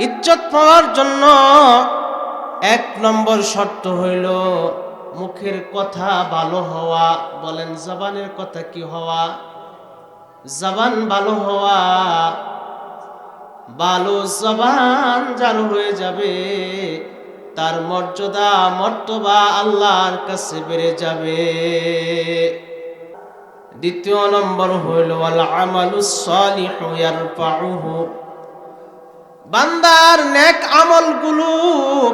ইজ্জত পাওয়ার জন্য এক নম্বর শর্ত হইল মুখের কথা ভালো হওয়া। বলেন জবানের কথা কি হওয়া? জবান ভালো হওয়া। ভালো জবান যার হয়ে যাবে তার মর্যাদা মর্তবা আল্লাহর কাছে বেড়ে যাবে। দ্বিতীয় নম্বর হইল আল আমালুস সালিহু ইয়ারফাউহু। বান্দার নেক আমলগুলো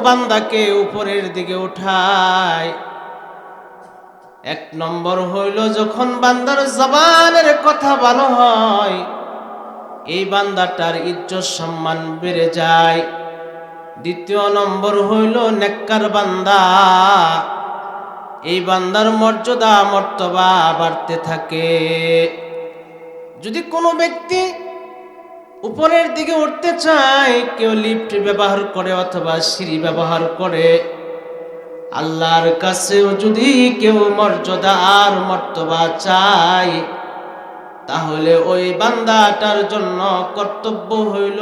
বান্দাকে উপরের দিকে উঠায়। এক নম্বর হইল যখন বান্দার জবানের কথা ভালো হয় এই বান্দাটার ইজ্জত সম্মান বেড়ে যায়। দ্বিতীয় নম্বর হইল নেককার বান্দা, এই বান্দার মর্যাদা মর্তবা বাড়তে থাকে। যদি কোনো ব্যক্তি উপরের দিকে উঠতে চায়, কেউ লিফট ব্যবহার করে অথবা সিঁড়ি ব্যবহার করে, আল্লাহর কাছেও যদি কেউ মর্যাদা আর মর্তবা চায় তাহলে ওই বান্দাটার জন্য কর্তব্য হইল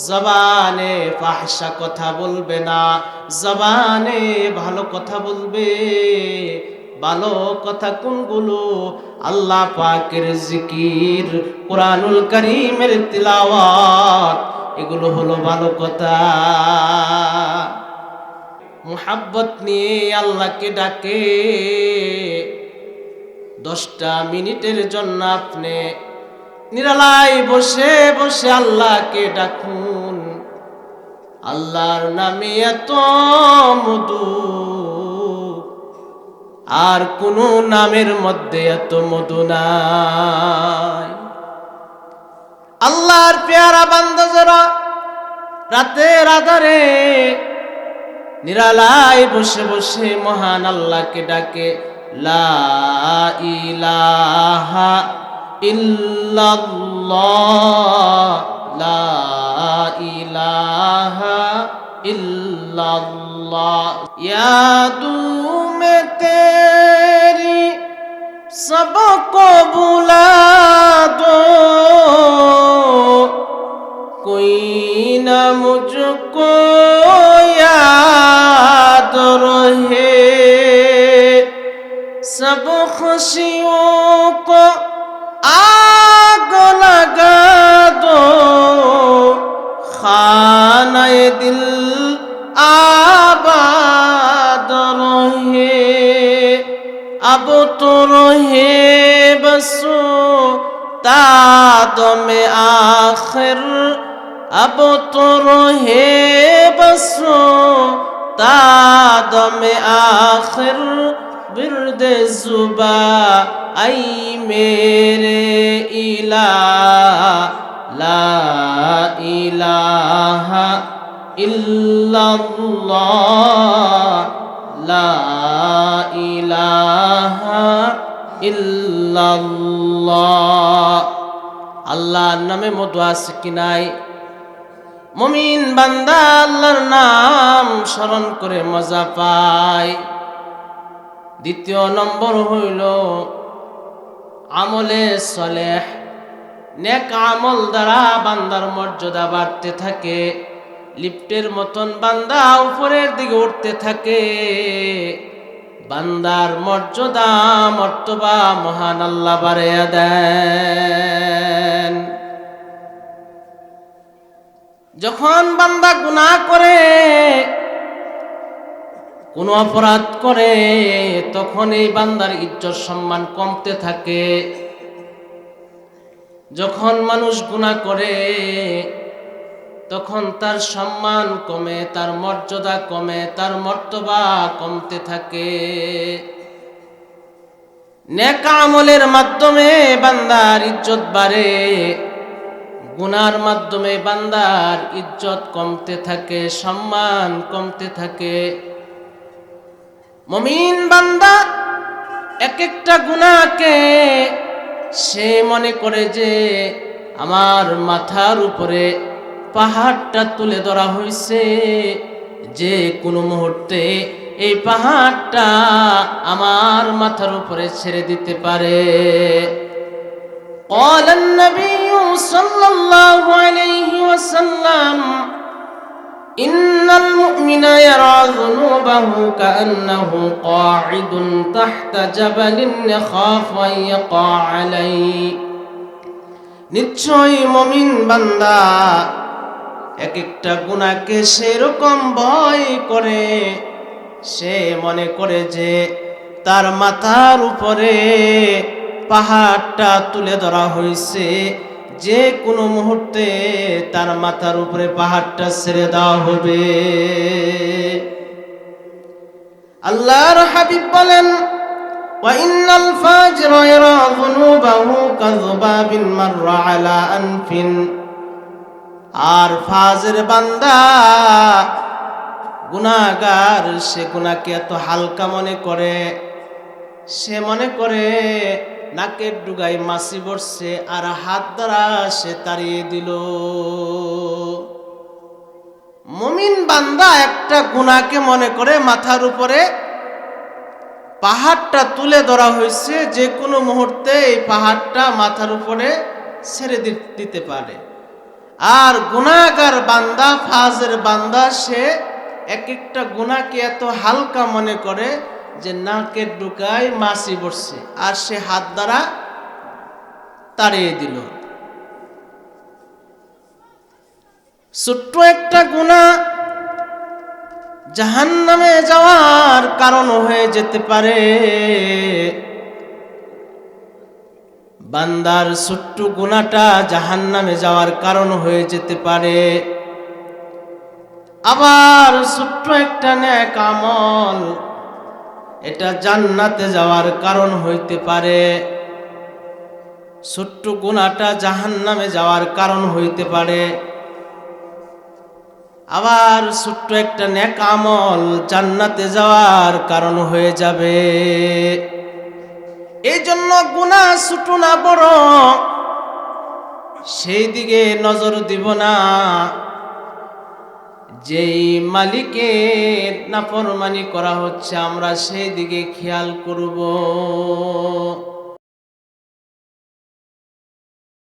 জবানে ফাহশা কথা বলবে না, জবানে ভালো কথা বলবে। ভালো কথা কোনগুলো? আল্লাহ পাকের জিকির, কোরআনুল কারীমের তিলাওয়াত, এগুলো হলো ভালো কথা। মুহাব্বত নিয়ে আল্লাহকে ডাকে। 10টা মিনিটের জন্য আপনি নিরালায় বসে বসে আল্লাহকে ডাকুন। আল্লাহর নামে এত মধু আর কোন নামের মধ্যে এত মধু নাই। আল্লাহর পেয়ারা বান্দা যারা রাতের আধারে নিরালায় বসে বসে মহান আল্লাহকে ডাকে, লা ইলাহা ইল্লাল্লাহ, লা ইলাহা ইল্লাল্লাহ, ইয়াদু মে তেরি সবকো বুলা দো, কোই না মুঝকো याद रहे, सब खुशियों को आग लगा दो, खाने दिल आबाद रहे, अब तो रहे बसो ताद में आखिर, अब तो रहे बसो ताद में आखिर, बिर्द जुबा आई मेरे इलाह, ला इलाहा इल्लल्लाह, ला इलाहा इल्लल्लाह। আল্লাহর নামে মধু আছে কি নাই? মুমিন বান্দা আল্লাহর নাম স্মরণ করে মজা পায়। দ্বিতীয় নম্বর হইল আমলে সলেহ। নেক আমল দ্বারা বান্দার মর্যাদা বাড়তে থাকে। লিফটের মতন বান্দা উপরের দিকে উঠতে থাকে। বান্দার মর্যাদা মর্তবা মহান আল্লাহ বাড়াইয়া দেন। যখন বান্দা গুনাহ করে, কোন অপরাধ করে, তখন এই বান্দার ইজ্জত সম্মান কমতে থাকে। যখন মানুষ গুনাহ করে তখন তার সম্মান কমে, তার মর্যাদা কমে, তার মর্তবা কমতে থাকে। নেক আমলের মাধ্যমে বান্দার ইজ্জত বাড়ে, গুনার মাধ্যমে বান্দার ইজ্জত কমতে থাকে, সম্মান কমতে থাকে। মুমিন বান্দা এক একটা গুনাহকে সে মনে করে যে আমার মাথার উপরে পাহাড়টা তুলে ধরা হয়েছে, যে কোনো মুহূর্তে এই পাহাড়টা আমার মাথার উপরে ছেড়ে দিতে পারে। قال النبي صلى الله عليه وسلم ওয়াসাল্লাম ইন্নাল মুমিনা ইয়ারা যুনুবাহু কাআন্নাহু কাঈদুন তাহতা জাবালিন ইয়াখাফু আন ইয়াকা আলাইহি নিশ্চয়ই মুমিন বান্দা এক একটা গুনাহকে সেরকম ভয় করে, সে মনে করে যে তার মাথার উপরে পাহাড়টা তুলে ধরা হয়েছে, যে কোনো মুহূর্তে তার মাথার উপরে পাহাড়টা ছেড়ে দেওয়া হবে। আল্লাহর হাবিব বলেন ওয়া ইন্নাল ফাজরা ইয়ারা যুনুবাহু কাযুবাবিন মাররা আলা আনফিন, আর ফাজের বান্দা গুনাহগার সে গুনাহকে এত হালকা মনে করে, সে মনে করে নাকের ডুগায় মাছি বসছে আর হাত দ্বারা সে তাড়িয়ে দিল। মুমিন বান্দা একটা গুনাহকে মনে করে মাথার উপরে পাহাড়টা তুলে ধরা হয়েছে, যে কোনো মুহূর্তে এই পাহাড়টা মাথার উপরে ছেড়ে দিতে পারে। আর গুনাহগার বান্দা, ফাজের বান্দা, সে এক একটা গুনাহকে এত হালকা মনে করে যে নাকের ডুকায় মাছি বসছে আর সে হাত দ্বারা তাড়িয়ে দিল। ছোট্ট একটা গুনাহ জাহান্নামে যাওয়ার কারণ হয়ে যেতে পারে। বান্দার ছোট্ট গুনাহটা জাহান্নামে যাওয়ার কারণ হয়ে যেতে পারে। আবার ছোট্ট একটা নেক আমল এটা জান্নাতে যাওয়ার কারণ হইতে পারে। ছোট্ট গুনাহটা জাহান্নামে যাওয়ার কারণ হইতে পারে। আবার ছোট্ট একটা নেক আমল জান্নাতে যাওয়ার কারণ হয়ে যাবে। এই জন্য গুনাহ ছোট না বড় সেই দিকে নজর দিব না, যেই মালিকের নাফরমানি করা হচ্ছে আমরা সেই দিকে খেয়াল করব।